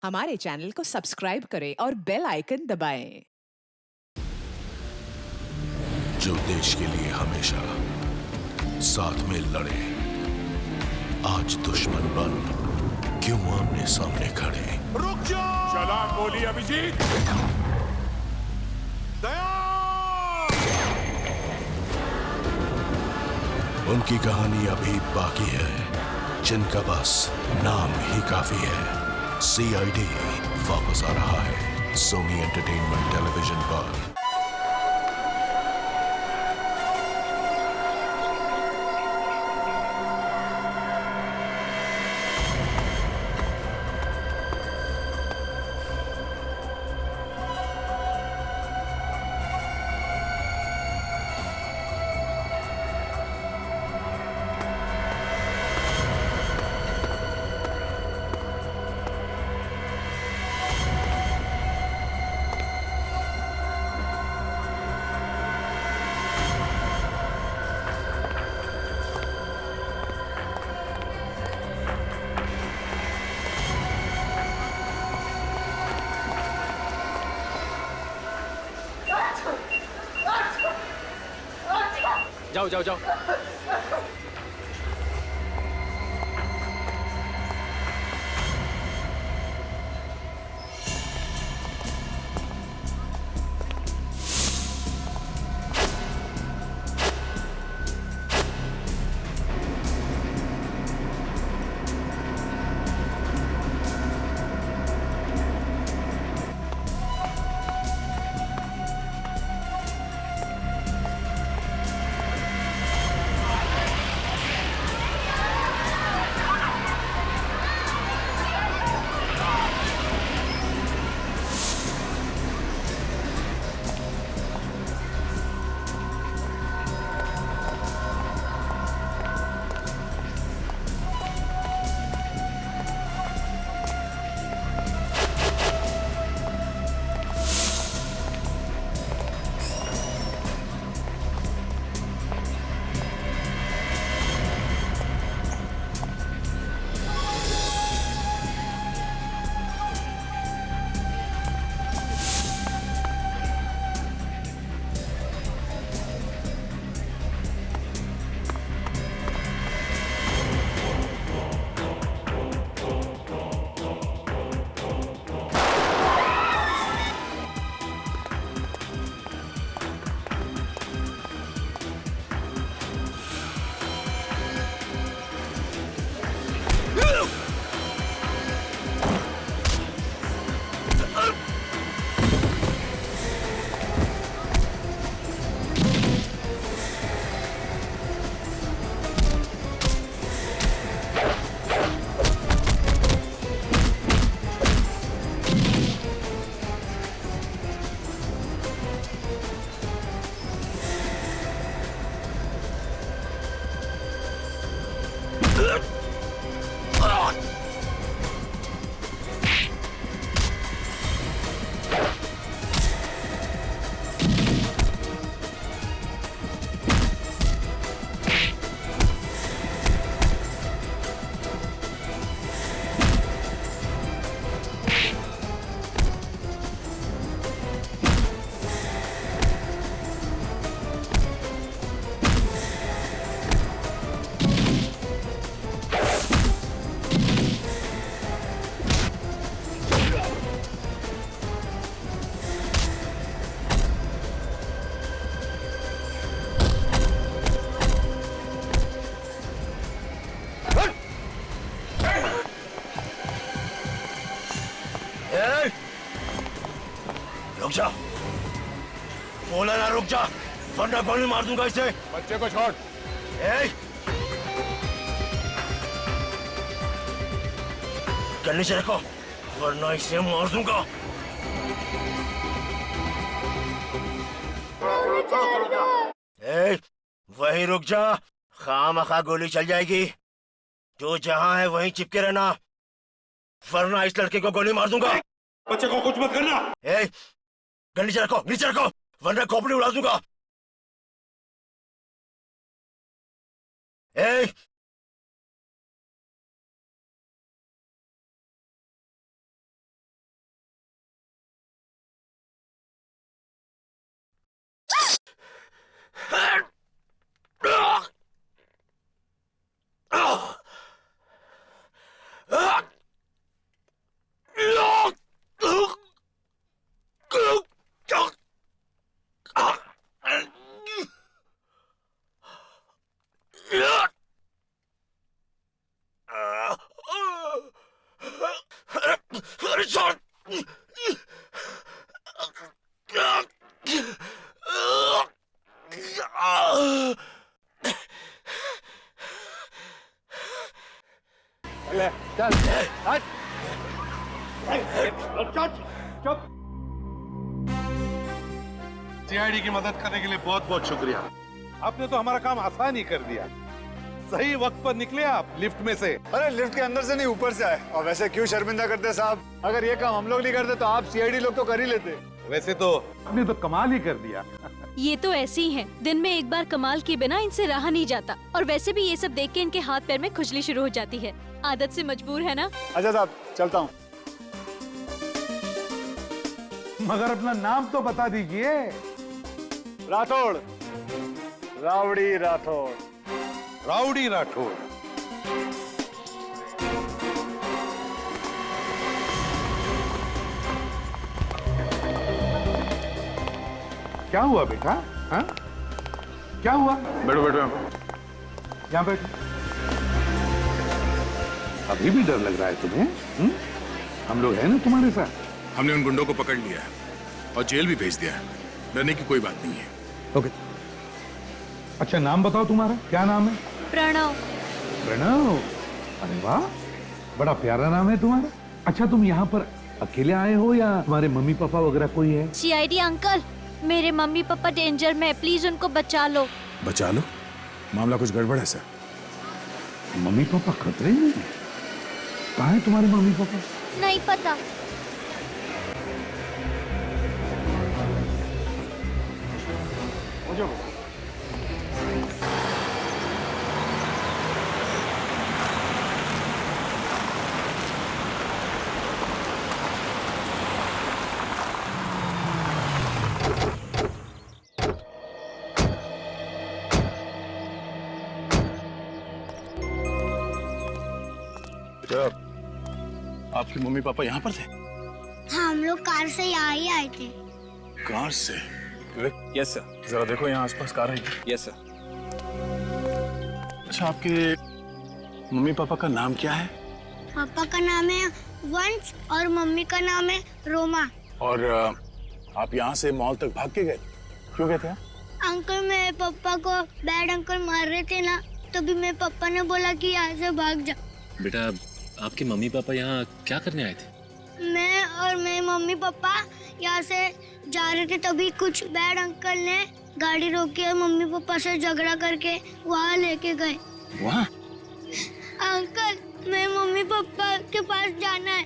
हमारे चैनल को सब्सक्राइब करें और बेल आइकन दबाएं। जो देश के लिए हमेशा साथ में लड़े, आज दुश्मन बन क्यों आमने सामने खड़े। रुक जाओ! चला गोली अभिजीत। दया! उनकी कहानी अभी बाकी है, जिनका बस नाम ही काफी है। सीआईडी वापस आ रहा है सोनी एंटरटेनमेंट टेलीविजन पर। जाओ जाओ जाओ। रुक जा! बोला ना रुक जा, वरना गोली मार दूंगा इसे। बच्चे को छोड़। ए! गन नीचे रखो, वरना इसे मार दूंगा। ए! वहीं रुक जा, खामखा गोली चल जाएगी। जो जहां है वहीं चिपके रहना, वरना इस लड़के को गोली मार दूंगा। बच्चे को कुछ मत करना। ए! गन नीचे रखो, वरना खोपड़ी उड़ा दूंगा। ए! ले चल हट चुप सीआईडी की मदद करने के लिए बहुत बहुत शुक्रिया। आपने तो हमारा काम आसान ही कर दिया। सही वक्त पर निकले आप लिफ्ट में से। अरे लिफ्ट के अंदर से नहीं ऊपर से आए। और वैसे क्यों शर्मिंदा करते साहब, अगर ये काम हम लोग नहीं करते तो आप सीआईडी लोग तो कर ही लेते। वैसे तो आपने तो कमाल ही कर दिया। ये तो ऐसे ही हैं। दिन में एक बार कमाल किए बिना इनसे रहा नहीं जाता। और वैसे भी ये सब देख के इनके हाथ पैर में खुजली शुरू हो जाती है। आदत से मजबूर है ना। अच्छा साहब चलता हूँ। मगर अपना नाम तो बता दीजिए। राठौड़, रावड़ी राठौड़। राउडी राठौड़। क्या हुआ बेटा? हाँ? क्या हुआ? बैठो बैठो यहाँ बैठो। अभी भी डर लग रहा है तुम्हें? हम लोग हैं ना तुम्हारे साथ। हमने उन गुंडों को पकड़ लिया है और जेल भी भेज दिया है। डरने की कोई बात नहीं है। ओके। अच्छा नाम बताओ तुम्हारा, क्या नाम है? प्रणव। प्रणव, अरे वाह, बड़ा प्यारा नाम है तुम्हारा। अच्छा तुम यहाँ पर अकेले आए हो या तुम्हारे मम्मी पापा वगैरह कोई है? सीआईडी अंकल, मेरे मम्मी पापा डेंजर में, प्लीज उनको बचा लो। बचा लो? मामला कुछ गड़बड़ है सर। मम्मी पापा खतरे में? कहाँ है तुम्हारे मम्मी पापा? नहीं पता। आपके मम्मी पापा यहाँ पर थे? हाँ, हम लोग कार से यहाँ ही आए थे। कार से? Yes sir. जरा देखो यहाँ आसपास कार है। Yes sir. अच्छा आपके मम्मी पापा का नाम क्या है? पापा का नाम है वंश और मम्मी का नाम है रोमा। और आप यहाँ से मॉल तक भाग के गए? क्यों गए थे आप? अंकल मेरे पापा को बैड अंकल मार रहे थे ना, तभी मेरे पापा ने बोला कि यहाँ से भाग जा। बेटा आपके मम्मी पापा यहाँ क्या करने आए थे? मैं और मेरे मम्मी पापा यहाँ से जा रहे थे, तभी कुछ बैड अंकल ने गाड़ी रोकी और मम्मी पापा से झगड़ा करके वहाँ लेके गए। वहाँ? अंकल मेरे मम्मी पापा के पास जाना है।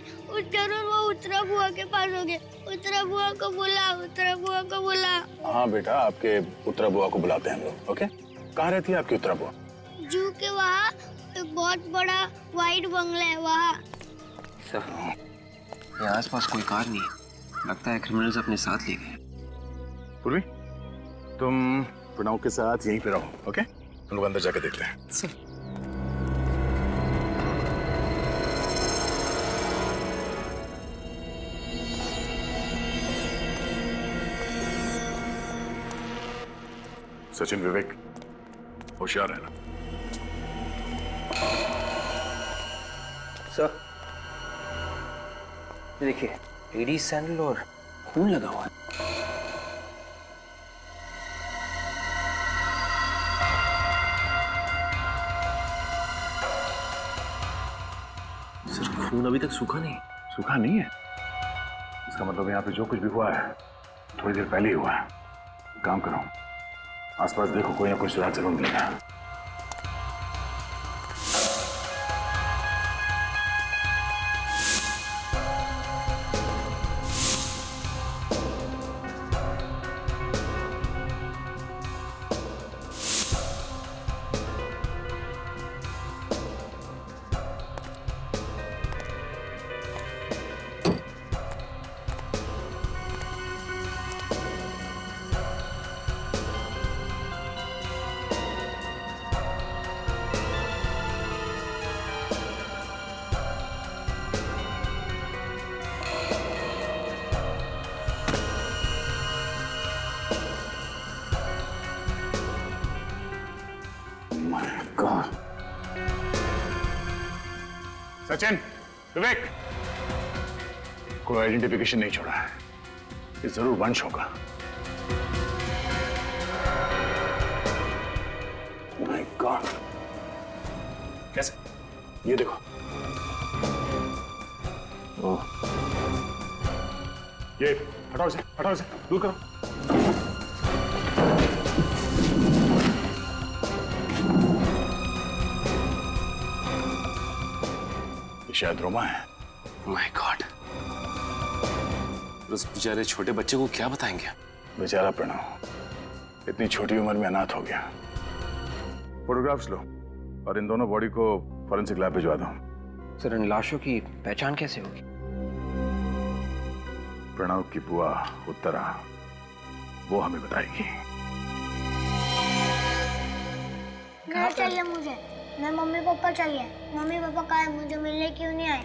जरूर वो उत्तरा बुआ के पास हो गए। उत्तरा बुआ को बुला, उत्तरा बुआ को बुला। हाँ बेटा, आपके उत्तरा बुआ को बुलाते हैं हम लोग। ओके, कहाँ रहती है आपकी उत्तरा बुआ? जू के वहाँ एक बहुत बड़ा वाइट बंगला है वहाँ। सर यहाँ आसपास कोई कार नहीं है। लगता है क्रिमिनल्स अपने साथ ले गए। पूर्वी, तुम प्रणव के साथ यहीं पे रहो। ओके, हम लोग अंदर जाके देखते हैं। सर सचिन, विवेक, होशियार रहना। सर देखिए, लेडीज सैंडल और खून लगा हुआ है। सर खून अभी तक सूखा नहीं। सूखा नहीं है? इसका मतलब यहाँ पे जो कुछ भी हुआ है थोड़ी देर पहले ही हुआ है। काम करो, आसपास देखो, कोई ना कोई सुराग जरूर मिलेगा। सचिन, विवेक, कोई आइडेंटिफिकेशन नहीं छोड़ा है। ये जरूर वंश होगा। माय गॉड, कैसे? ये देखो। ओह, ये हटाओ इसे, दूर करो। ये शायद रोमा है। माय गॉड, उस बेचारे छोटे बच्चे को क्या बताएंगे? बेचारा प्रणव इतनी छोटी उम्र में अनाथ हो गया। फोटोग्राफ्स लो और इन दोनों बॉडी को फॉरेंसिक लैब भिजवा दो। सर, इन लाशों की पहचान कैसे होगी? प्रणव की बुआ उत्तरा वो हमें बताएगी। घर चाहिए मुझे, मैं मम्मी पापा चाहिए। मम्मी पापा कहाँ है? मुझे मिलने क्यों नहीं आए?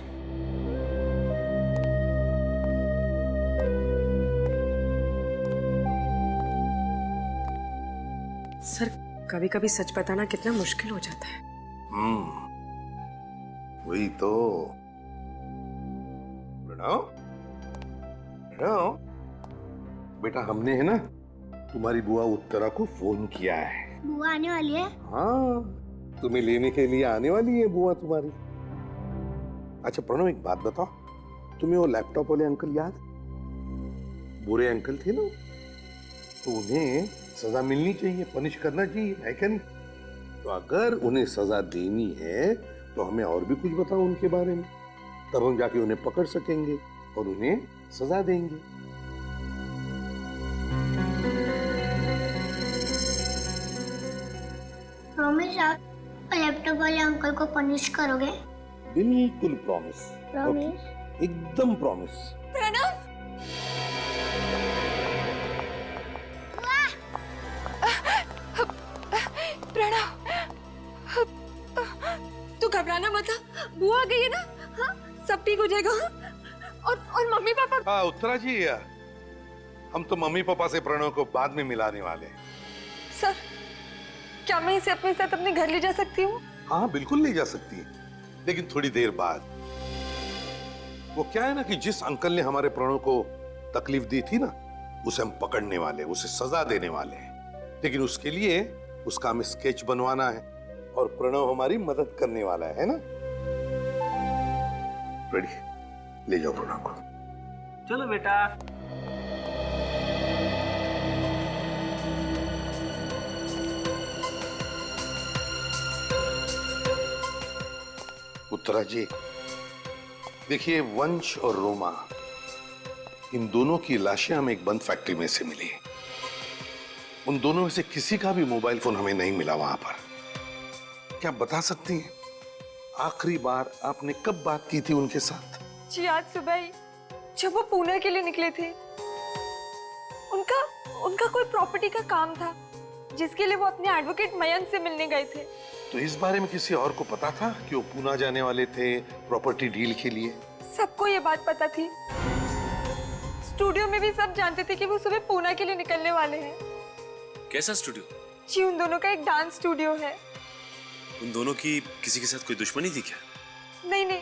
सर, कभी कभी सच बताना कितना मुश्किल हो जाता है। वही तो। प्रणव, बेटा हमने है ना तुम्हारी बुआ उत्तरा को फोन किया है। बुआ आने वाली है? हाँ, तुम्हें लेने के लिए आने वाली है बुआ तुम्हारी। अच्छा प्रणव, एक बात बताओ, तुम्हें वो लैपटॉप वाले अंकल याद? बुरे अंकल थे ना, तो उन्हें सजा मिलनी चाहिए, पनिश करना चाहिए, है क्या नहीं? तो अगर उन्हें सजा देनी है तो हमें और भी कुछ बताओ उनके बारे में, तब हम जाके उन्हें पकड़ सकेंगे और उन्हें सजा देंगे। प्रॉमिस आप लैपटॉप वाले अंकल को पनिश करोगे? बिल्कुल प्रॉमिस। प्रॉमिस? एकदम प्रॉमिस। प्रणव, प्रणव, तू घबराना मत। बुआ आ गई है ना? हाँ, सब ठीक हो जाएगा। और मम्मी पापा? हाँ उत्तरा जी, हम तो मम्मी पापा से प्रणव को बाद में मिलाने वाले हैं। सर, क्या मैं इसे अपने साथ अपने घर ले जा सकती हूँ? हाँ बिल्कुल ले जा सकती है, लेकिन थोड़ी देर बाद। वो क्या है ना कि जिस अंकल ने हमारे प्रणव को तकलीफ दी थी ना, उसे हम पकड़ने वाले, उसे सजा देने वाले हैं। लेकिन उसके लिए उसका हमें स्केच बनवाना है और प्रणव हमारी मदद करने वाला है ना? रेडी, ले जाओ प्रणव को। चलो बेटा। उत्तरा जी, देखिए वंश और रोमा, इन दोनों की लाशें हमें एक बंद फैक्ट्री में से मिली। उन दोनों में से किसी का भी मोबाइल फोन हमें नहीं मिला वहां पर। क्या बता सकती हैं आखिरी बार आपने कब बात की थी उनके साथ? जी आज सुबह ही, जब वो पुणे के लिए निकले थे। उनका कोई प्रॉपर्टी का काम था जिसके लिए वो अपने एडवोकेट मयंक से मिलने गए थे। तो इस बारे में किसी और को पता था कि वो पुणे जाने वाले थे प्रॉपर्टी डील के लिए? सबको ये बात पता थी। स्टूडियो में भी सब जानते थे कि वो सुबह पुणे के लिए निकलने वाले हैं। कैसा स्टूडियो? जी उन दोनों का एक डांस स्टूडियो है। उन दोनों की किसी के साथ कोई दुश्मनी थी क्या? नहीं,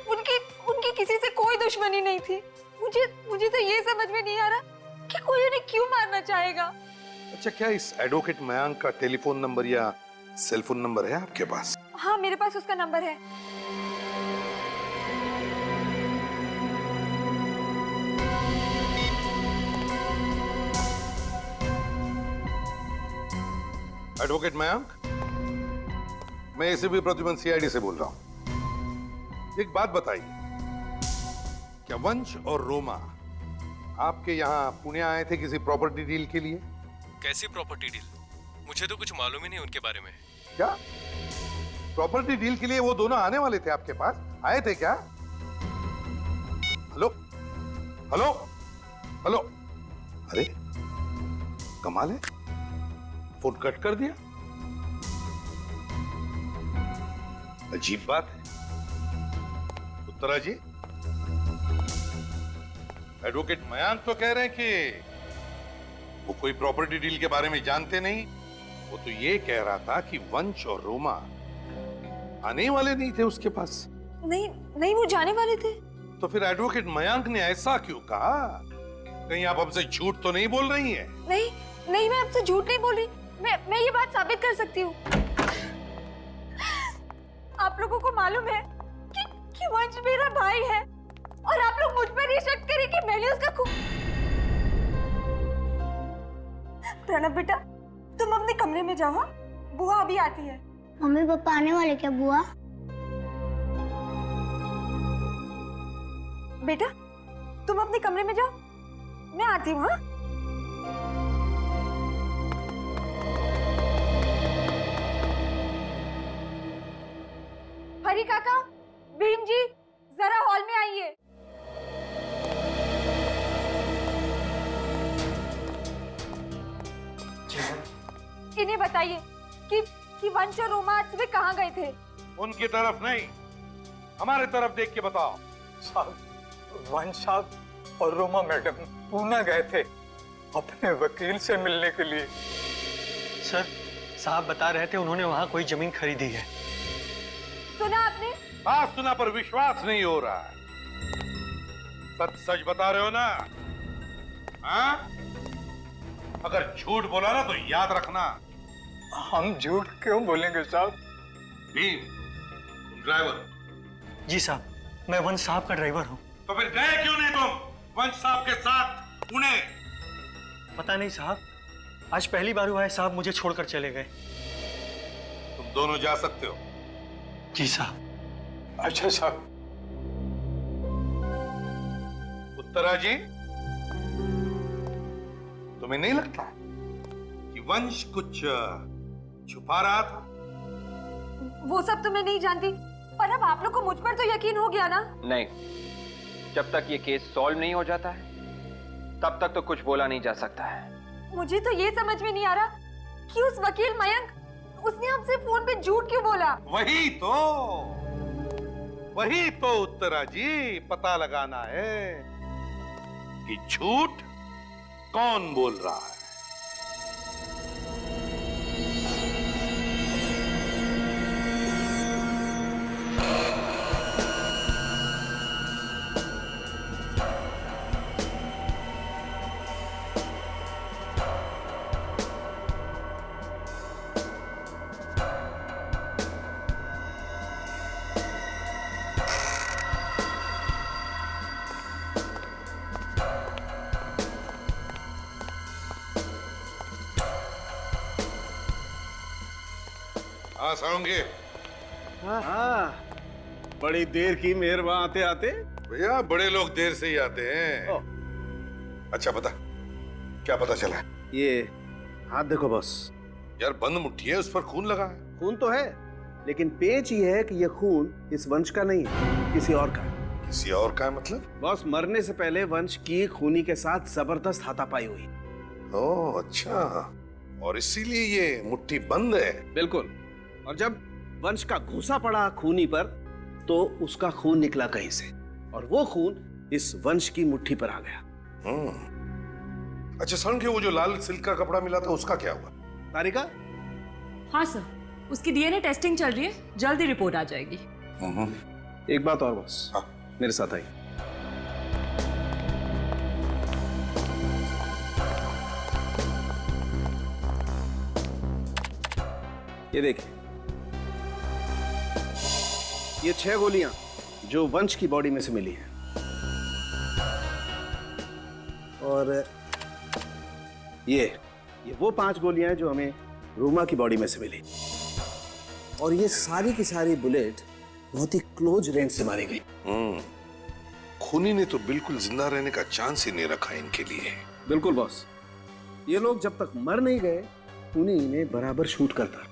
उनकी किसी से कोई दुश्मनी नहीं थी। मुझे तो ये समझ में नहीं आ रहा कि कोई उन्हें क्यों मारना चाहेगा। अच्छा, क्या इस एडवोकेट मयंक का टेलीफोन नंबर या सेल फोन नंबर है आपके पास? हाँ, मेरे पास उसका नंबर है। एडवोकेट मयंक, मैं एसीपी प्रद्युमन सीआईडी से बोल रहा हूं। एक बात बताइए, क्या वंश और रोमा आपके यहाँ पुणे आए थे किसी प्रॉपर्टी डील के लिए? कैसी प्रॉपर्टी डील? मुझे तो कुछ मालूम ही नहीं उनके बारे में। क्या प्रॉपर्टी डील के लिए वो दोनों आने वाले थे आपके पास? आए थे क्या? हेलो हेलो हेलो, अरे कमाल है, फोन कट कर दिया। अजीब बात है। उत्तरा जी, एडवोकेट मयंक तो कह रहे हैं कि वो कोई प्रॉपर्टी डील के बारे में जानते नहीं। वो तो ये कह रहा था कि वंश और रोमा आने वाले नहीं थे उसके पास। नहीं, वो जाने वाले थे। तो फिर एडवोकेट मयंक ने ऐसा क्यों कहा? कहीं आप हमसे झूठ तो नहीं बोल रही हैं? नहीं नहीं, मैं आपसे झूठ नहीं बोल रही। मैं ये बात साबित कर सकती हूँ। आप लोगों को मालूम है कि वंश मेरा भाई है और आप लोग मुझ पर ये शक करें कि मैंने उसका खून। प्रणव बेटा, तुम अपने कमरे में जाओ, बुआ अभी आती है। मम्मी पापा आने वाले क्या बुआ? बेटा तुम अपने कमरे में जाओ, मैं आती हूँ। हाँ, हरी काका, भीम जी, जरा हॉल में आइए। इन्हें बताइए कि वंश और रोमा आज सुबह कहाँ गए थे? उनकी तरफ नहीं, हमारे तरफ देख के बताओ। साहब, वंश साहब और रोमा मैडम पूना गए थे अपने वकील से मिलने के लिए। सर, साहब बता रहे थे उन्होंने वहाँ कोई जमीन खरीदी है। सुना आपने? बात सुना पर विश्वास नहीं हो रहा है। सच सच बता रहे हो ना? हाँ? अगर झूठ बोला ना तो याद रखना। हम झूठ क्यों बोलेंगे साहब? भीम, तुम ड्राइवर? जी साहब, मैं वंश साहब का ड्राइवर हूँ। तो फिर गए क्यों नहीं तुम वंश साहब के साथ पुणे? पता नहीं साहब, आज पहली बार हुआ है साहब मुझे छोड़कर चले गए। तुम दोनों जा सकते हो। जी साहब। अच्छा साहब। उत्तरा जी, तुम्हें नहीं लगता कि वंश कुछ छुपा रहा था? वो सब तो मैं नहीं जानती, पर अब आप लोग को मुझ पर तो यकीन हो गया ना? नहीं, जब तक ये केस सॉल्व नहीं हो जाता है तब तक तो कुछ बोला नहीं जा सकता है। मुझे तो ये समझ में नहीं आ रहा कि उस वकील मयंक, उसने हमसे फोन पे झूठ क्यों बोला? वही तो उत्तरा जी पता लगाना है कि झूठ कौन बोल रहा है। हाँ सारंगी। हाँ, बड़ी देर की मेहरबान आते आते। भैया बड़े लोग देर से ही आते हैं। अच्छा बता, क्या पता चला? ये हाथ देखो बॉस। यार बंद मुट्ठी है, उस पर खून लगा है। खून तो है, लेकिन पेच ये है कि ये खून इस वंश का नहीं है, किसी और का है। किसी और का है मतलब? बॉस, मरने से पहले वंश की खूनी के साथ जबरदस्त हाथापाई हुई। ओह अच्छा, और इसीलिए ये मुट्ठी बंद है। बिल्कुल। और जब वंश का घूसा पड़ा खूनी पर तो उसका खून निकला कहीं से, और वो खून इस वंश की मुट्ठी पर आ गया। अच्छा सारंगी, वो जो लाल सिल्क का कपड़ा मिला था उसका क्या हुआ? तारिका? हाँ सर, उसकी डीएनए टेस्टिंग चल रही है, जल्दी रिपोर्ट आ जाएगी। एक बात और बॉस। हाँ। मेरे साथ आई। ये देखिए, ये 6 गोलियां जो वंश की बॉडी में से मिली हैं, और ये वो 5 गोलियां हैं जो हमें रोमा की बॉडी में से मिली, और ये सारी की सारी बुलेट बहुत ही क्लोज रेंज से मारी गई। खूनी ने तो बिल्कुल जिंदा रहने का चांस ही नहीं रखा इनके लिए। बिल्कुल बॉस, ये लोग जब तक मर नहीं गए खूनी इन्हें बराबर शूट करता।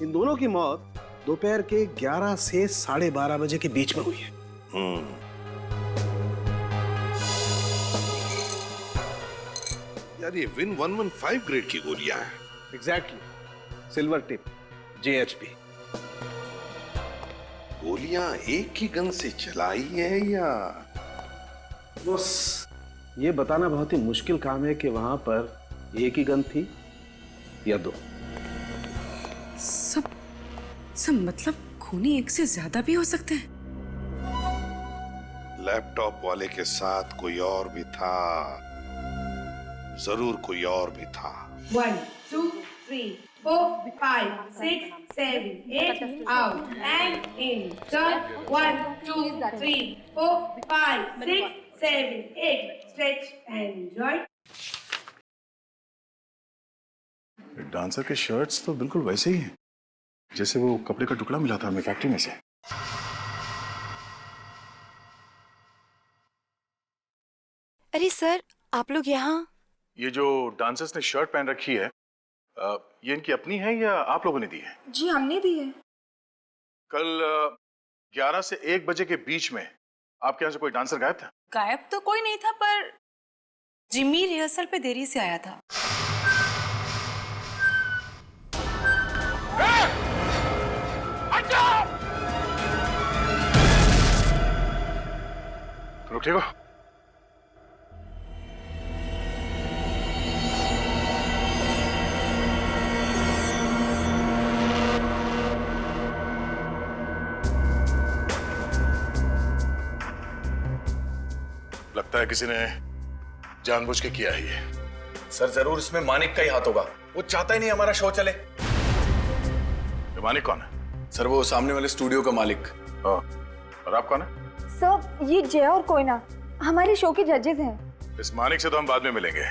इन दोनों की मौत दोपहर के 11 से 12:30 बजे के बीच में हुई है। यार ये विन 115 ग्रेड की गोलियां हैं। Exactly, silver tip, JHP। गोलियां एक ही गन से चलाई है या? बस ये बताना बहुत ही मुश्किल काम है कि वहां पर एक ही गन थी या 2। सब मतलब खूनी एक से ज्यादा भी हो सकते हैं। लैपटॉप वाले के साथ कोई और भी था, जरूर कोई और भी था। 1 2 3 4 5 6 7 8 out and in. Turn 1 2 3 4 5 6 7 8. Stretch and enjoy. Dancer के शर्ट्स तो बिल्कुल वैसे ही हैं जैसे वो कपड़े का टुकड़ा मिला था हमें फैक्ट्री में से। अरे सर, आप लोग यहाँ? ये जो डांसर्स ने शर्ट पहन रखी है, ये इनकी अपनी है या आप लोगों ने दी है? जी हमने दी है। कल 11 से 1 बजे के बीच में आपके यहाँ से कोई डांसर गायब था? गायब तो कोई नहीं था, पर जिम्मी रिहर्सल पे देरी से आया था। रुक ठीक हो? लगता है किसी ने जानबूझ के किया है ये। सर जरूर इसमें मानिक का ही हाथ होगा। वो चाहता ही नहीं हमारा शो चले। ये मानिक कौन है? सर वो सामने वाले स्टूडियो का मालिक। और आप कौन है? सर ये जय और कोयना हमारे शो के जजेस हैं। इस मानिक से तो हम बाद में मिलेंगे,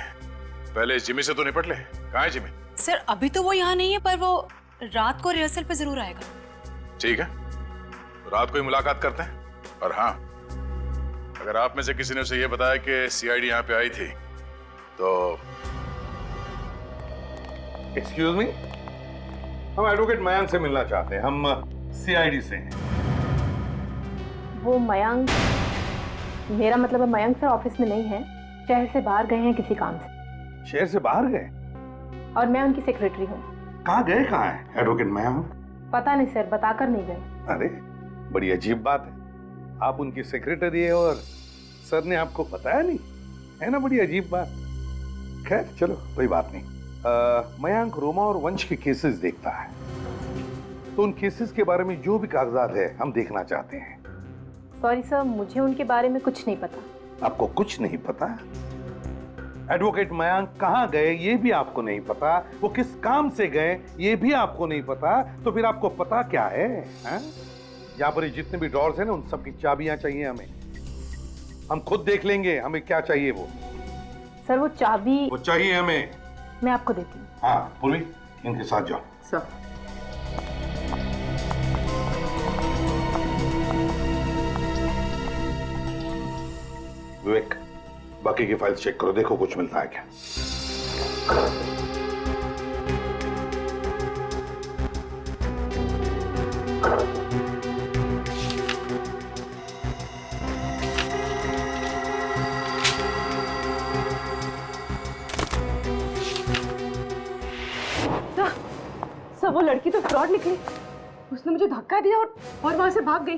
पहले इस जिमी से तो निपट ले। कहाँ है जिमी? सर अभी तो वो यहाँ नहीं है, पर वो रात को रिहर्सल पे जरूर आएगा। ठीक है, तो रात को ही मुलाकात करते हैं। और हाँ, अगर आप में से किसी ने उसे ये बताया कि सीआईडी यहाँ पे आई थी तो एक्सक्यूज मी, हम एडवोकेट मयांक से मिलना चाहते हैं। हम सीआईडी से हैं। वो मयांक, मेरा मतलब है मयांक सर ऑफिस में नहीं है, शहर से बाहर गए हैं किसी काम से। शहर से बाहर गए? और मैं उनकी सेक्रेटरी हूँ। कहाँ गए? कहाँ है एडवोकेट मयांक? पता नहीं सर, बताकर नहीं गए। अरे बड़ी अजीब बात है, आप उनकी सेक्रेटरी है और सर ने आपको बताया नहीं, है ना? बड़ी अजीब बात। खैर चलो कोई बात नहीं। मयांक रोमा और वंश के केसेस देखता है, तो उन केसेस के बारे में जो भी कागजात है हम देखना चाहते हैं। सॉरी सर, मुझे उनके बारे में कुछ नहीं पता। आपको कुछ नहीं पता? एडवोकेट मयांक कहाँ गए ये भी आपको नहीं पता, वो किस काम से गए ये भी आपको नहीं पता, तो फिर आपको पता क्या है? यहाँ पर जितने भी ड्रॉर्स हैं ना, उन सब की चाबियां चाहिए हमें। हम खुद देख लेंगे हमें क्या चाहिए वो। सर वो चाबी वो चाहिए हमें। मैं आपको देती हूँ। हाँ पूर्वी, इनके साथ जाओ। सर विवेक, बाकी की फाइल्स चेक करो, देखो कुछ मिलता है क्या। सर वो लड़की तो फ्रॉड निकली, उसने मुझे धक्का दिया और वहां से भाग गई।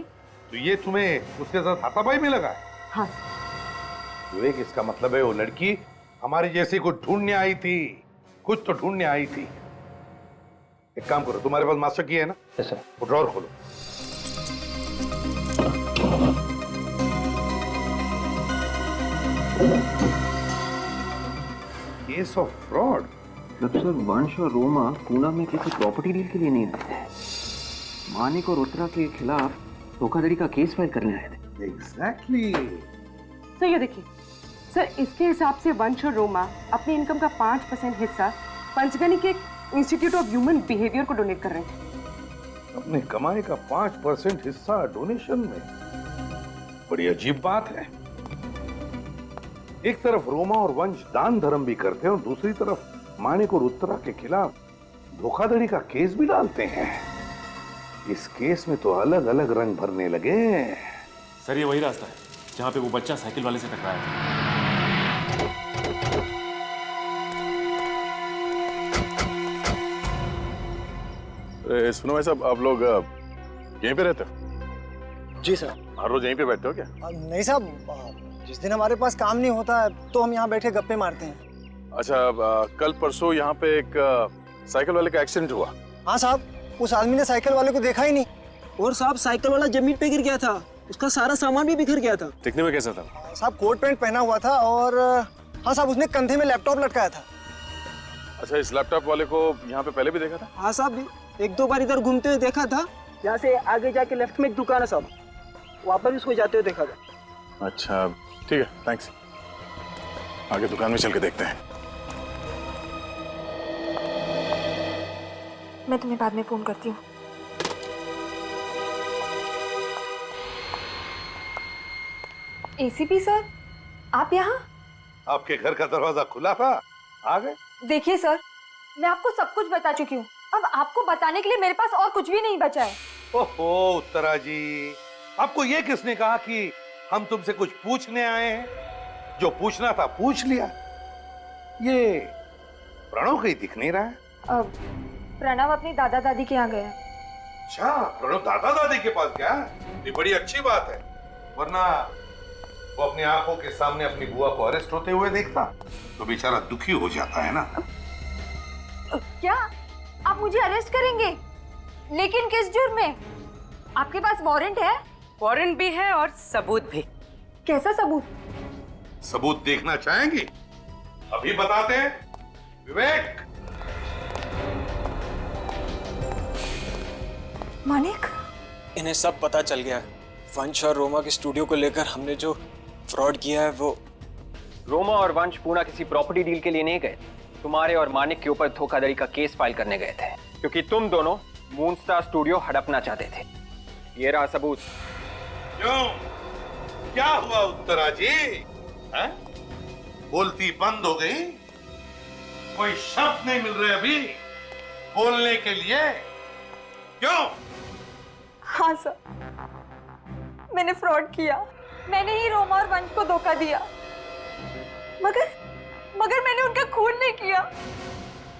तो ये तुम्हें उसके साथ हाथापाई में लगा है? हाँ विवेक, इसका मतलब है वो लड़की हमारी जैसी को ढूंढने आई थी, कुछ तो ढूंढने आई थी। एक काम करो, तुम्हारे पास मास्टर की है ना? Yes sir. वो ड्रॉर खोलो। Case of fraud. मतलब सर वंश और रोमा पूना में किसी प्रॉपर्टी डील के लिए नहीं आए थे, मानिक और उत्तरा के खिलाफ धोखाधड़ी का केस फाइल करने आए थे। एग्जैक्टली। सर ये देखिए सर, इसके हिसाब से वंश और रोमा अपनी इनकम का 5% हिस्सा पंचगनी के इंस्टीट्यूट ऑफ ह्यूमन बिहेवियर को डोनेट कर रहे हैं। अपने कमाई का 5% हिस्सा डोनेशन में? बड़ी अजीब बात है। एक तरफ रोमा और वंश दान धर्म भी करते हैं और दूसरी तरफ मानिक और उत्तरा के खिलाफ धोखाधड़ी का केस भी डालते हैं। इस केस में तो अलग अलग रंग भरने लगे। सर ये वही रास्ता है जहाँ पे वो बच्चा साइकिल वाले से टकराया था। सुनो भाई साहब, आप लोग यहीं पे रहते हो? जी सर। हर रोज यहीं पे बैठते हो क्या? नहीं साहब, जिस दिन हमारे पास काम नहीं होता है तो हम यहाँ बैठे गप्पे मारते हैं। अच्छा, कल परसों यहाँ पे एक साइकिल वाले का एक्सीडेंट हुआ। हाँ साहब, उस आदमी ने साइकिल वाले को देखा ही नहीं। और साहब साइकिल वाला जमीन पे गिर गया था, उसका सारा सामान भी बिखर गया था। दिखने में कैसा था? साहब कोट पैंट पहना हुआ था और हाँ साहब उसने कंधे में लैपटॉप लटकाया था। अच्छा, इस लैपटॉप वाले को यहाँ पे पहले भी देखा था? हाँ साहब, एक दो बार इधर घूमते हुए देखा था। यहाँ से आगे जाके लेफ्ट में एक दुकान है साहब, वहाँ पर भी उसको जाते हुए देखा था। अच्छा ठीक है, थैंक्स। आगे दुकान में चल के देखते हैं। मैं तुम्हें बाद में फोन करती हूँ। एसीपी सर, आप यहाँ? आपके घर का दरवाजा खुला था, आ गए। देखिए सर, मैं आपको सब कुछ बता चुकी हूँ। अब आपको बताने के लिए मेरे पास और कुछ भी नहीं बचा है। ओहो उत्तरा जी, आपको ये किसने कहा कि हम तुमसे कुछ पूछने आए हैं? जो पूछना था पूछ लिया। ये प्रणव कहीं दिख नहीं रहा है। अब प्रणव अपनी दादा दादी के यहाँ गया। अच्छा, प्रणव दादा दादी के पास गया? ये बड़ी अच्छी बात है, वरना वो अपनी आंखों के सामने अपनी बुआ को अरेस्ट होते हुए देखता तो बेचारा दुखी हो जाता है ना। क्या आप मुझे अरेस्ट करेंगे? लेकिन किस जुर्म में? आपके पास वारंट है? वारंट भी है और सबूत भी। कैसा सबूत? सबूत देखना चाहेंगी? अभी बताते हैं। विवेक। मानिक, इन्हें सब पता चल गया। वंश और रोमा के स्टूडियो को लेकर हमने जो फ्रॉड किया है वो। रोमा और वंश पूना किसी प्रॉपर्टी डील के लिए नहीं गए, तुम्हारे और मानिक के ऊपर धोखाधड़ी का केस फाइल करने गए थे, क्योंकि तुम दोनों मूनस्टार स्टूडियो हड़पना चाहते थे। ये रहा सबूत। क्यों, क्या हुआ उत्तरा जी? है? बोलती बंद हो गई? कोई शब्द नहीं मिल रहे अभी बोलने के लिए? क्यों? हाँ सर, मैंने फ्रॉड किया। मैंने ही रोमा और वंश को धोखा दिया। मगर मैंने उनका खून नहीं किया।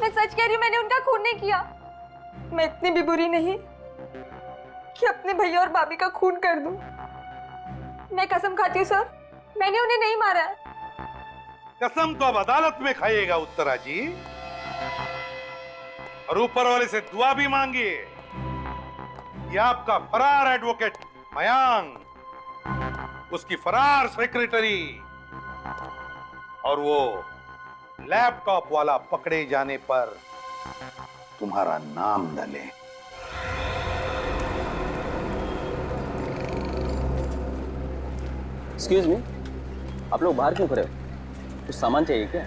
मैं सच कह रही हूँ, मैंने उनका खून नहीं किया। मैं इतनी भी बुरी नहीं कि अपने भैया और भाभी का खून कर दूं। मैं कसम खाती हूँ सर, मैंने उन्हें नहीं मारा है। कसम तो अब अदालत में खाइएगा उत्तरा जी, और ऊपर वाले से दुआ भी मांगिए कि आपका फरार एडवोकेट मयांक, उसकी फरार सेक्रेटरी और वो लैपटॉप वाला पकड़े जाने पर तुम्हारा नाम न ले। एक्सक्यूज मी, आप लोग बाहर क्यों खड़े हो? कुछ सामान चाहिए क्या?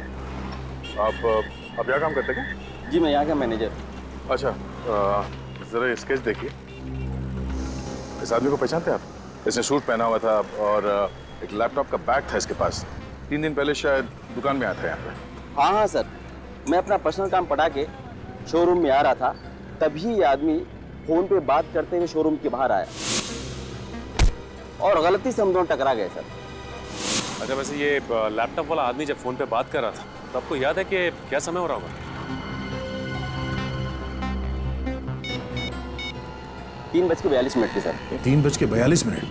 आप यहाँ काम करते क्या? जी, मैं यहाँ का मैनेजर। अच्छा, जरा स्केच देखिए। इस आदमी को पहचानते हैं आप? इसने सूट पहना हुआ था और एक लैपटॉप का बैग था इसके पास। 3 दिन पहले शायद दुकान में आया था यहाँ पे। हाँ सर, मैं अपना पर्सनल काम पटा के शोरूम में आ रहा था, तभी ये आदमी फोन पे बात करते हुए शोरूम के बाहर आया और गलती से हम दोनों टकरा गए सर। अच्छा, वैसे ये लैपटॉप वाला आदमी जब फोन पे बात कर रहा था तो आपको याद है कि क्या समय हो रहा होगा? 3:42 की सर। 3:42?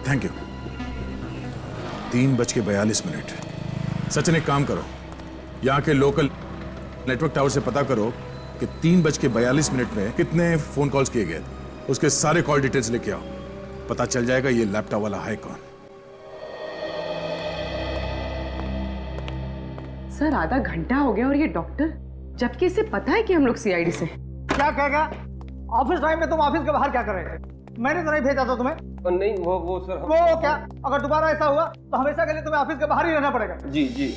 Thank you. 3:42। सचिन, एक काम करो, यहाँ के लोकल नेटवर्क टावर से पता करो कि 3:42 में कितने फोन कॉल्स किए गए थे। उसके सारे कॉल डिटेल्स लेके आओ, पता चल जाएगा ये लैपटॉप वाला है कौन। सर, आधा घंटा हो गया और ये डॉक्टर, जबकि इसे पता है कि हम लोग सीआईडी से। क्या कहेगा? ऑफिस टाइम में तुम ऑफिस के बाहर क्या कर रहे थे? मैंने तो नहीं भेजा था तुम्हें। नहीं, वो सर। वो क्या? अगर दोबारा ऐसा हुआ तो हमेशा के लिए तुम्हें ऑफिस के बाहर ही रहना पड़ेगा। जी जी।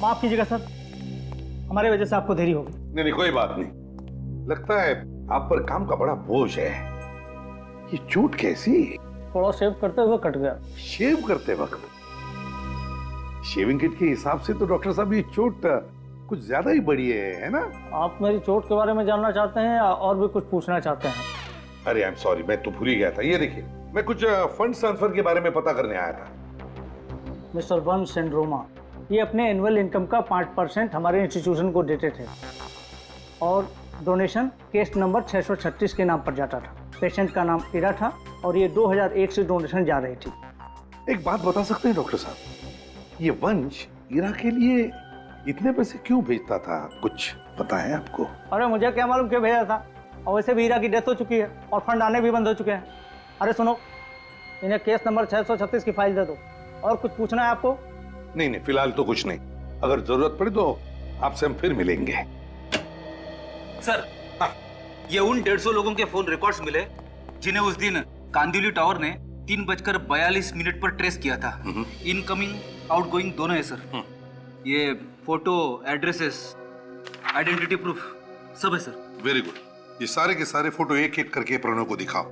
माफ कीजिएगा सर, हमारी वजह से आपको देरी होगी। नहीं, कोई बात नहीं। लगता है आप पर काम का बड़ा बोझ है। ये चोट कैसी? थोड़ा शेव करते हुए कट गया। शेव करते वक्त? शेविंग किट के हिसाब से तो डॉक्टर साहब ये चोट कुछ ज्यादा ही बड़ी है ना? आप मेरी चोट के बारे में जानना चाहते हैं या और भी कुछ पूछना चाहते हैं? अरे आई एम सॉरी, मैं तो भूल ही गया था। ये देखिए, मैं कुछ फंड ट्रांसफर के बारे में पता करने आया था। मिस्टर वंश एंड रोमा, ये अपने एनुअल इनकम का 5% हमारे इंस्टीट्यूशन को देते थे और डोनेशन केस नंबर 636 के नाम पर जाता था। पेशेंट का नाम इरा था और ये 2001 से डोनेशन जा रही थी। एक बात बता सकते हैं डॉक्टर साहब, ये वंश इरा के लिए इतने पैसे क्यों भेजता था? कुछ पता है आपको? अरे मुझे क्या मालूम क्यों भेजा था, और वैसे भी हीरा की डेथ हो चुकी है और फंड आने भी बंद हो चुके हैं। अरे सुनो, इन्हें केस नंबर 636 की फाइल दे दो। और कुछ पूछना है आपको? नहीं नहीं, फिलहाल तो कुछ नहीं। अगर जरूरत पड़ी तो आपसे हम फिर मिलेंगे। सर, ये उन 150 लोगों के फोन रिकॉर्ड्स मिले जिन्हें उस दिन कांदिवली टावर ने 3:42 पर ट्रेस किया था। इनकमिंग आउटगोइंग दोनों है सर। ये फोटो, एड्रेसेस, आइडेंटिटी प्रूफ सब है सर। Very good. ये सारे के सारे फोटो एक एक करके प्रणव को दिखाओ,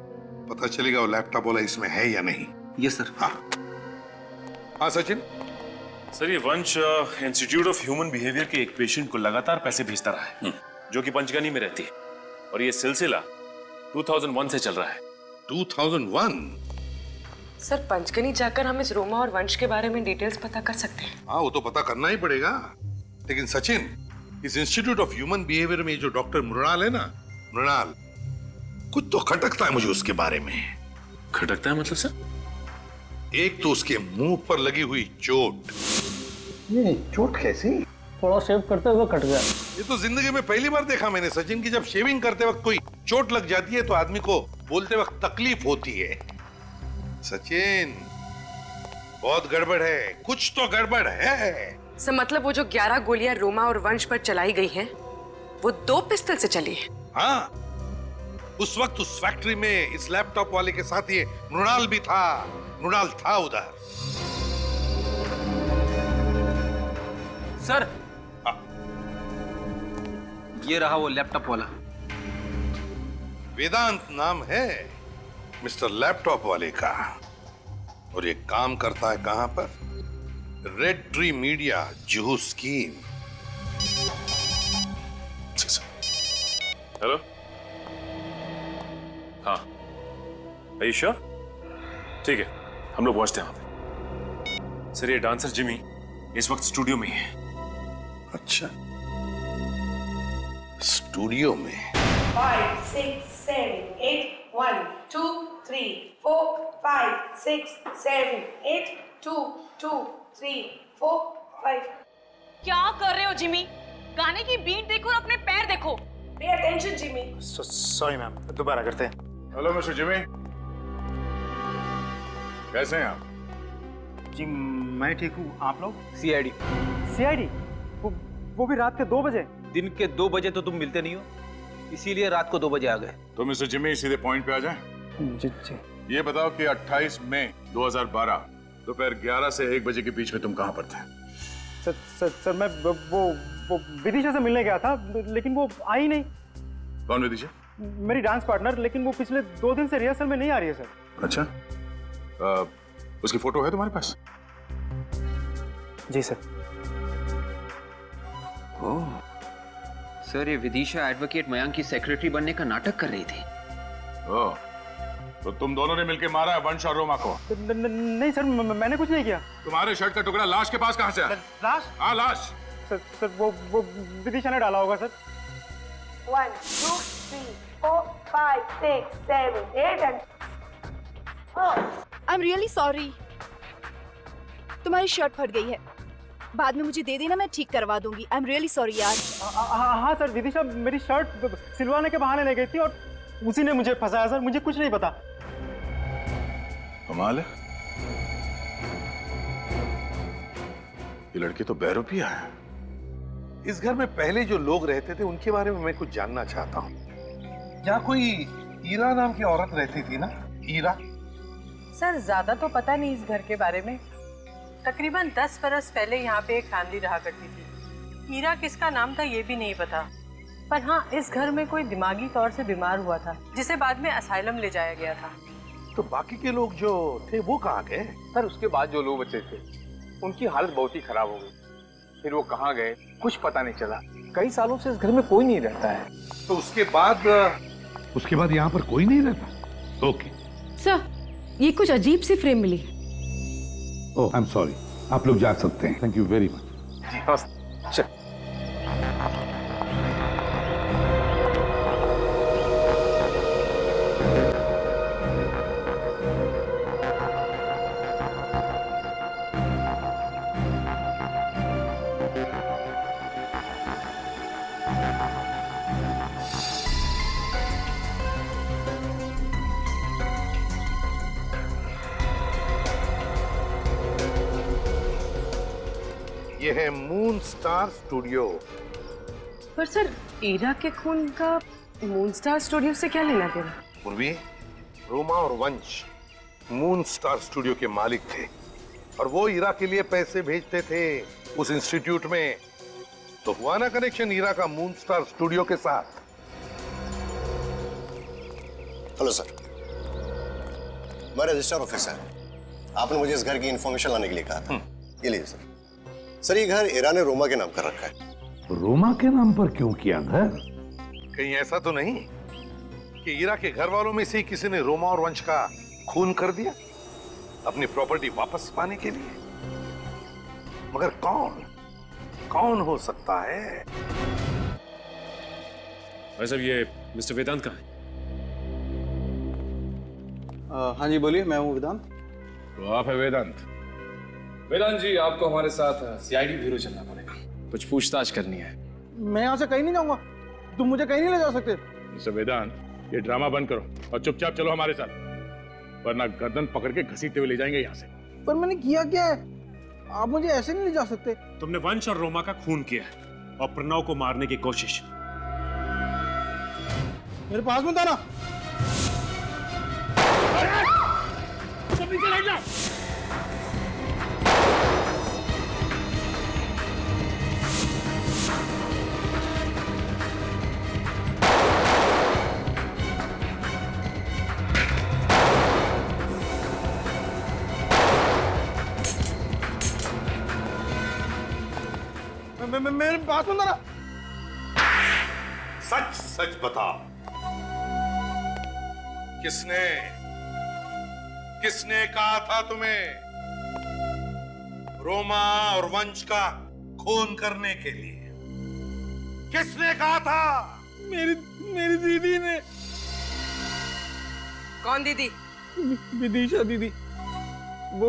पता चलेगा वो लैपटॉप वाला इसमें है या नहीं। Yes sir. हाँ सचिन। सर, ये वंश इंस्टीट्यूट ऑफ ह्यूमन बिहेवियर के एक पेशेंट को लगातार पैसे भेजता रहा है, जो कि पंचगनी में रहती है, और ये सिलसिला 2001 से चल रहा है। 2001? सर, पंचगनी जाकर हम इस रोमा और वंश के बारे में डिटेल्स पता कर सकते हैं। हाँ, वो तो पता करना ही पड़ेगा। लेकिन सचिन, इस इंस्टीट्यूट ऑफ ह्यूमन बिहेवियर में जो डॉक्टर मृणाल है ना, मृणाल, कुछ तो खटकता है मुझे उसके बारे में। खटकता है मतलब सर? एक तो उसके मुंह पर लगी हुई चोट। ये चोट कैसी? थोड़ा शेव करते हुए कट गया। ये तो जिंदगी में पहली बार देखा मैंने सचिन की जब शेविंग करते वक्त कोई चोट लग जाती है तो आदमी को बोलते वक्त तकलीफ होती है। सचिन, बहुत गड़बड़ है, कुछ तो गड़बड़ है। सर, मतलब वो जो 11 गोलियां रोमा और वंश पर चलाई गई हैं, वो 2 पिस्टल से चली है। हाँ, उस वक्त उस फैक्ट्री में इस लैपटॉप वाले के साथ ये मृणाल भी था। मृणाल था उधर। सर, ये रहा वो लैपटॉप वाला। वेदांत नाम है मिस्टर लैपटॉप वाले का, और ये काम करता है कहां पर? Red tree media, Juhu scheme. Hello, हाँ, are you sure? ठीक है, हम लोग पहुंचते हैं वहां पे। सर, ये डांसर जिमी इस वक्त स्टूडियो में है। अच्छा, स्टूडियो में? 5, 6, 7, 8, 1, 2, 3, 4, 5, 6, 7, 8, 2, 2, 3, 4, 5। क्या कर रहे हो जिमी? गाने की बीट देखो और अपने पैर देखो। Pay attention Jimmy. Sorry ma'am, दोबारा करते हैं। हेलो मिस्टर जिमी, कैसे हैं आप? जी मैं ठीक हूँ, आप लोग? सीआईडी। सीआईडी? वो भी रात के 2 बजे? दिन के 2 बजे तो तुम मिलते नहीं हो, इसीलिए रात को 2 बजे आ गए। तो मिस्टर जिमी, सीधे पॉइंट पे आ जाएं। जी जी। ये बताओ कि 28 मई 2012 दोपहर 11 से 1 बजे के बीच में तुम कहां पर थे? सर मैं वो विदिशा से मिलने गया था, लेकिन वो आई नहीं। कौन विदिशा? मेरी डांस पार्टनर, लेकिन वो पिछले 2 दिन से रिहर्सल में नहीं आ रही है सर। अच्छा, उसकी फोटो है तुम्हारे पास? जी सर। ओह सर, ये विदिशा एडवोकेट मयांक की सेक्रेटरी बनने का नाटक कर रही थी। ओह, तो तुम दोनों ने मिलकर मारा है वंश और रोमा को? नहीं सर, मैंने कुछ नहीं किया। तुम्हारे शर्ट का टुकड़ा लाश के पास कहां से आया? लाश? हाँ, लाश। सर वो विदिशा ने डाला होगा sir. 1, 2, 3, 4, 5, 6, 7, 8 and I am really sorry. तुम्हारी शर्ट फट गई है, बाद में मुझे दे देना, मैं ठीक करवा दूंगी। आई एम रियली सॉरी यार। हाँ सर, विदिशा मेरी शर्ट सिलवाने के बहाने ले गई थी और उसी ने मुझे फंसाया सर, मुझे कुछ नहीं पता। कमाल है, ये लड़की तो बहरूपिया है। इस घर में पहले जो लोग रहते थे उनके बारे में मैं कुछ जानना चाहता हूँ। यहाँ कोई ईरा नाम की औरत रहती थी ना? ईरा? सर, ज्यादा तो पता नहीं इस घर के बारे में। तकरीबन 10 बरस पहले यहाँ पे एक फैमिली रहा करती थी। ईरा किसका नाम था ये भी नहीं पता, पर हाँ, इस घर में कोई दिमागी तौर से बीमार हुआ था, जिसे बाद में असाइलम ले जाया गया था। तो बाकी के लोग जो थे वो कहाँ गए? सर, उसके बाद जो लोग बचे थे उनकी हालत बहुत ही खराब हो गई। फिर वो कहाँ गए कुछ पता नहीं चला। कई सालों से इस घर में कोई नहीं रहता है। तो उसके बाद यहाँ पर कोई नहीं रहता? ओके सर, ये कुछ अजीब सी फ्रेम मिली। ओह, आई एम सॉरी, आप लोग जा सकते हैं। Thank you very much. जी नमस्ते। ये है मून स्टार स्टूडियो। पर सर, ईरा के खून का मून स्टार स्टूडियो से क्या लेना देना? पूर्वी, रोमा और वंश मून स्टार स्टूडियो के मालिक थे और वो ईरा के लिए पैसे भेजते थे उस इंस्टीट्यूट में। तो हुआ ना कनेक्शन ईरा का मून स्टार स्टूडियो के साथ। हेलो सर, मैं रजिस्ट्रार ऑफिसर है। आपने मुझे इस घर की इंफॉर्मेशन लाने के लिए कहा था। ये लीजिए सर। सर, ये घर ईरा ने रोमा के नाम कर रखा है। रोमा के नाम पर क्यों किया घर? कहीं ऐसा तो नहीं कि ईरा के घर वालों में से किसी ने रोमा और वंश का खून कर दिया अपनी प्रॉपर्टी वापस पाने के लिए? मगर कौन हो सकता है? भाई साहब, ये मिस्टर वेदांत कहाँ है? हाँ जी, बोलिए। मैं हूँ वेदांत। तो आप है वेदांत? वेदांत जी, आपको हमारे साथ सीआईडी ब्यूरो चलना पड़ेगा। कुछ पूछताछ करनी है। मैं यहाँ से कहीं नहीं जाऊंगा। तुम मुझे कहीं नहीं ले जा सकते। मिस्टर वेदांत, ये ड्रामा बंद करो और चुपचाप चलो हमारे साथ, वरना गर्दन पकड़ के घसीटते हुए ले जाएंगे यहाँ से। पर मैंने किया क्या है? आप मुझे ऐसे नहीं ले जा सकते। तुमने वंश और रोमा का खून किया है और प्रणव को मारने की कोशिश। मेरे पास मत आना। नीचे ले जाओ। मेरे पास मत आना। सच सच बता, किसने कहा था तुम्हें रोमा और वंश का खून करने के लिए? किसने कहा था? मेरी दीदी ने। कौन दीदी? विदिशा दीदी। वो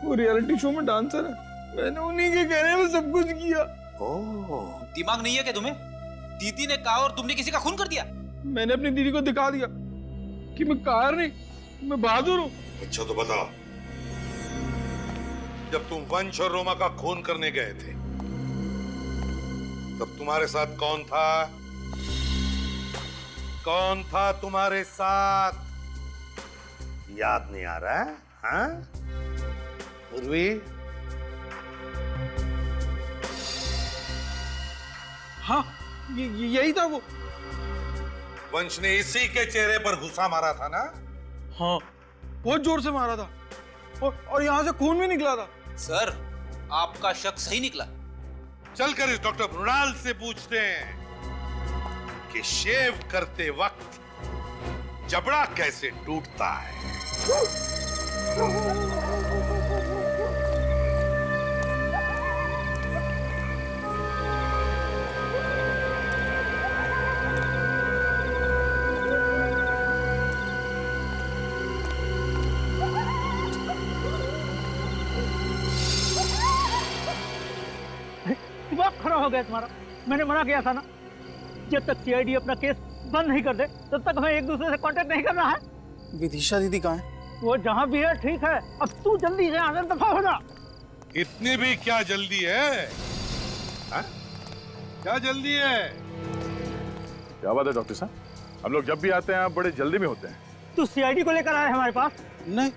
रियलिटी शो में डांसर है। मैंने उन्हीं के कहने में सब कुछ किया। दिमाग नहीं है क्या तुम्हें? दीदी ने कहा और तुमने किसी का खून कर दिया? मैंने अपनी दीदी को दिखा दिया कि मैं कार नहीं, मैं बहादुर हूँ। अच्छा तो बताओ, जब तुम वंश और रोमा का खून करने गए थे तब तुम्हारे साथ कौन था? कौन था तुम्हारे साथ? याद नहीं आ रहा है? हाँ? उर्वी? हाँ, यही था वो। वंश ने इसी के चेहरे पर घुसा मारा था ना? हाँ, बहुत जोर से मारा था और यहाँ से खून भी निकला था। सर, आपका शक सही निकला। चलकर इस डॉक्टर मृणाल से पूछते हैं कि शेव करते वक्त जबड़ा कैसे टूटता है। दिमाग खराब हो गया तुम्हारा। मैंने मना किया था ना, जब तक सीआईडी अपना केस बंद नहीं कर दे तब तक हमें एक दूसरे से कांटेक्ट नहीं करना है। विदिशा दीदी कहाँ है? वो जहाँ भी है ठीक है। अब तू जल्दी से आगे दफा हो जा। इतनी भी क्या जल्दी है? हा? क्या जल्दी है? क्या बात है डॉक्टर साहब, हम लोग जब भी आते हैं आप बड़े जल्दी में होते हैं। तू सीआईडी को लेकर आया हमारे पास? नहीं,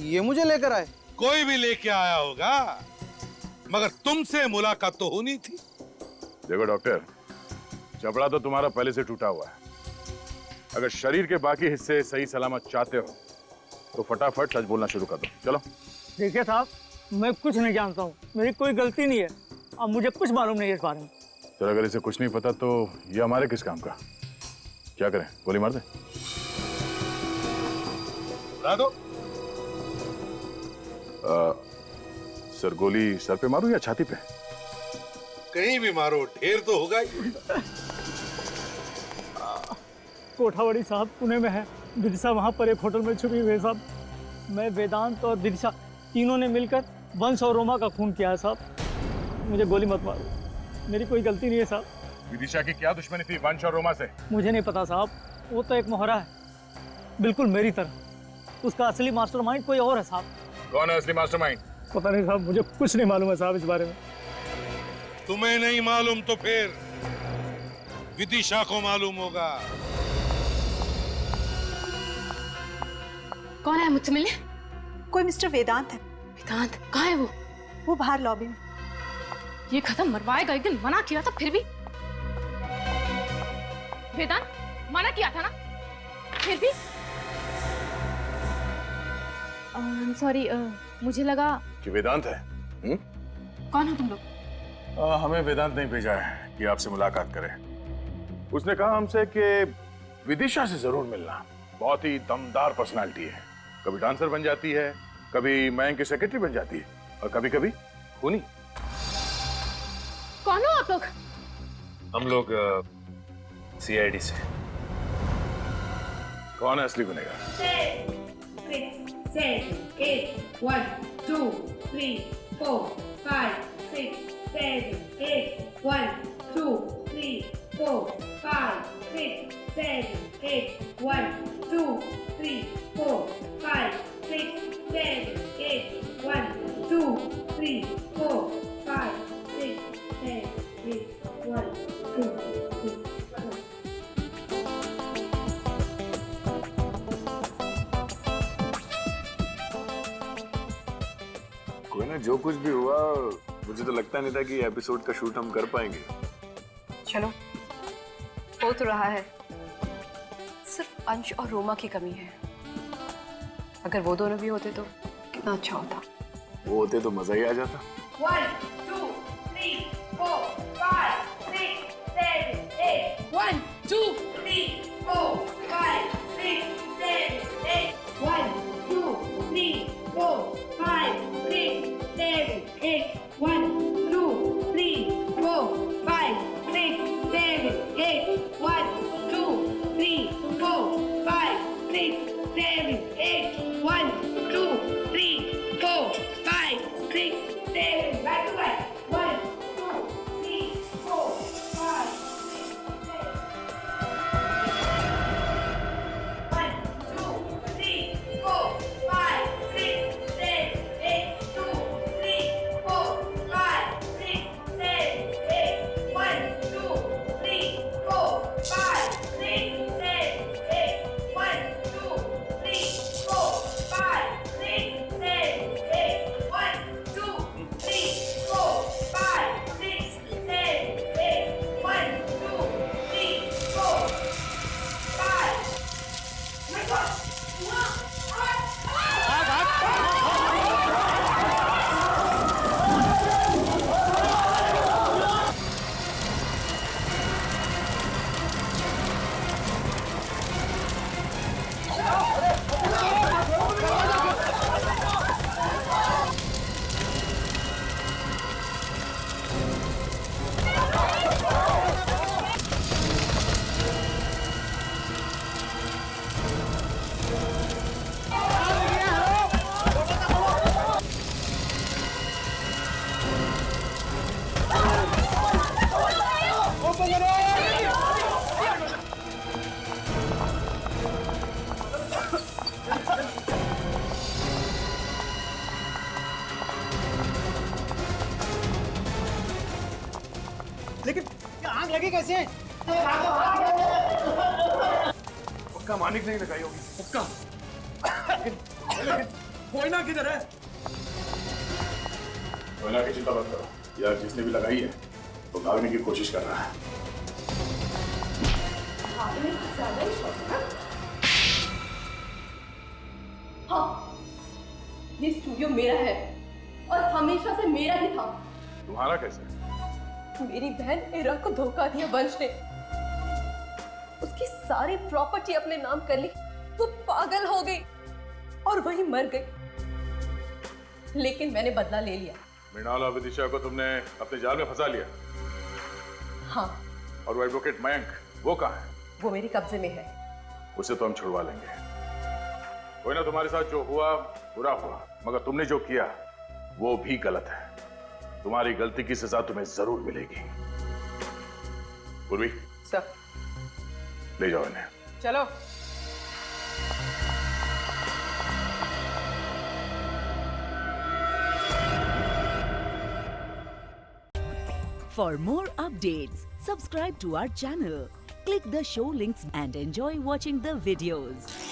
ये मुझे लेकर आए। कोई भी लेके आया होगा, मगर तुमसे मुलाकात तो होनी थी। देखो डॉक्टर, जबड़ा तो तुम्हारा पहले से टूटा हुआ है। अगर शरीर के बाकी हिस्से सही सलामत चाहते हो तो फटाफट सच बोलना शुरू कर दो। चलो। देखिए साहब, मैं कुछ नहीं जानता हूँ, मेरी कोई गलती नहीं है और मुझे कुछ मालूम नहीं है इस बारे में। चलो, अगर इसे कुछ नहीं पता तो ये हमारे किस काम का? क्या करें, गोली मार दें? उड़ा दो। सर, गोली सर पे मारूं या छाती पे? कहीं भी मारो, ढेर तो होगा ही। कोठावाड़ी साहब पुणे में है, विदिशा वहाँ पर एक होटल में छुपी हुई है साहब। मैं, वेदांत और विदिशा तीनों ने मिलकर वंश और रोमा का खून किया है साहब। मुझे गोली मत मारो, मेरी कोई गलती नहीं है साहब। विदिशा की क्या दुश्मनी थी वंश और रोमा से? मुझे नहीं पता साहब, वो तो एक मोहरा है, बिल्कुल मेरी तरह। उसका असली मास्टरमाइंड कोई और है साहब। कौन है असली मास्टरमाइंड? पता नहीं साहब, मुझे कुछ नहीं मालूम है साहब इस बारे में। तुम्हें नहीं मालूम तो फिर विदिशा को मालूम होगा। कौन है मुझसे मिलने? कोई मिस्टर वेदांत है। वेदांत कहाँ है वो? वो बाहर लॉबी में। ये खत्म मरवाएगा, एक दिन मना किया था फिर भी। वेदांत मना किया था ना, फिर भी। सॉरी, मुझे लगा कि वेदांत है। कौन हो तुम लोग? हमें वेदांत नहीं भेजा है कि आपसे मुलाकात करें। उसने कहा हमसे कि विदिशा से जरूर मिलना। बहुत ही दमदार पर्सनालिटी है। कभी डांसर बन जाती है, कभी मयंक की सेक्रेटरी बन जाती है, और कभी कभी खूनी। कौन हो आप लोग? हम लोग सीआईडी से। कौन है असली गुनहगार? 6, 7, 8, 1, 2, 3, 4, 5, 6, 7, 8, 1, 2, 3, 4, 5, 6, 7, 8, 1, 2, 3, 4, 5, 6, 7, 8, 1, 2, 3, 4, 5, 6, 7, 8, 1, 2, 3, 4. कोई ना, जो कुछ भी हुआ मुझे तो लगता नहीं था कि एपिसोड का शूट हम कर पाएंगे। चलो, हो तो रहा है। सिर्फ अंश और रोमा की कमी है। अगर वो दोनों भी होते तो कितना अच्छा होता। वो होते तो मजा ही आ जाता। 1, 2, 3, 4, 5, 6, 7, 8. 1, 2, 3, 4, 5, 6, 7, 8. 1, 2, 3, 4, 5, 6, 7, 8. 1, 2, 3, 4, 5, 6, 7, 8. 1, 2, 3, 4, 5, 6, 7, 8. 1, 2, 3, 4, 5, 6, 7. Back to back. 1, 2, 3, 4, 5, 6, 7. 1, 2, 3, 4, 5, 6, 7, 8. 2, 3, 4, 5, 6, 7, 8. 1, 2, 3, 4, 5, 6, 7, 8. 1, 2, 3, 4, 5, 6, 7, 8. 1, 2, 3, 4, 5, 6, 7, 8. 1, 2, 3, 4, 5. My God! लेकिन आग लगी कैसे? पक्का मानिक नहीं लगाई होगी। पक्का। लेकिन कोयना किधर है? कोयना की चिंता मत करो, यार जिसने भी लगाई है वो भागने की कोशिश कर रहा है। हाँ, ये स्टूडियो मेरा है और हमेशा से मेरा ही था। तुम्हारा कैसे? मेरी बहन इरा को धोखा दिया वंश ने। उसकी सारी प्रॉपर्टी अपने नाम कर ली। वो पागल हो गई और वही मर गई। लेकिन मैंने बदला ले लिया। मृणाल और विदिशा को तुमने अपने जाल में फंसा लिया। हाँ। और वो एडवोकेट मयंक, वो कहाँ है? वो मेरे कब्जे में है। उसे तो हम छुड़वा लेंगे। कोई ना, तुम्हारे साथ जो हुआ बुरा हुआ, मगर तुमने जो किया वो भी गलत है। तुम्हारी गलती की सजा तुम्हें जरूर मिलेगी। पूर्वी, सर, ले जाओ इन्हें। चलो। For more updates, subscribe to our channel, click the show links and enjoy watching the videos.